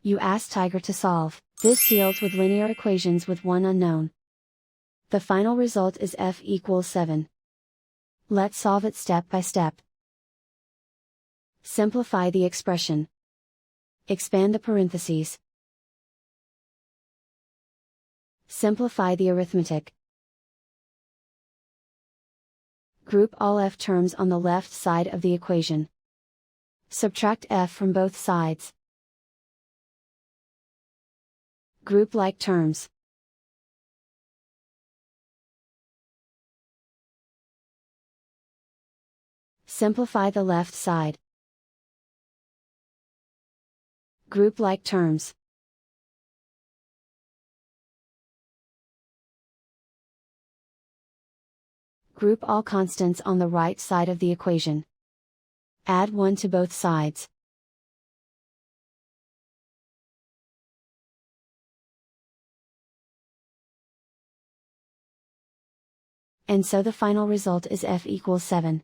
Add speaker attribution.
Speaker 1: You ask Tiger to solve. This deals with linear equations with one unknown. The final result is f equals 7. Let's solve it step by step. Simplify the expression. Expand the parentheses. Simplify the arithmetic. Group all f terms on the left side of the equation. Subtract f from both sides. Group like terms. Simplify the left side. Group like terms. Group all constants on the right side of the equation. Add 1 to both sides. And so the final result is f equals 7.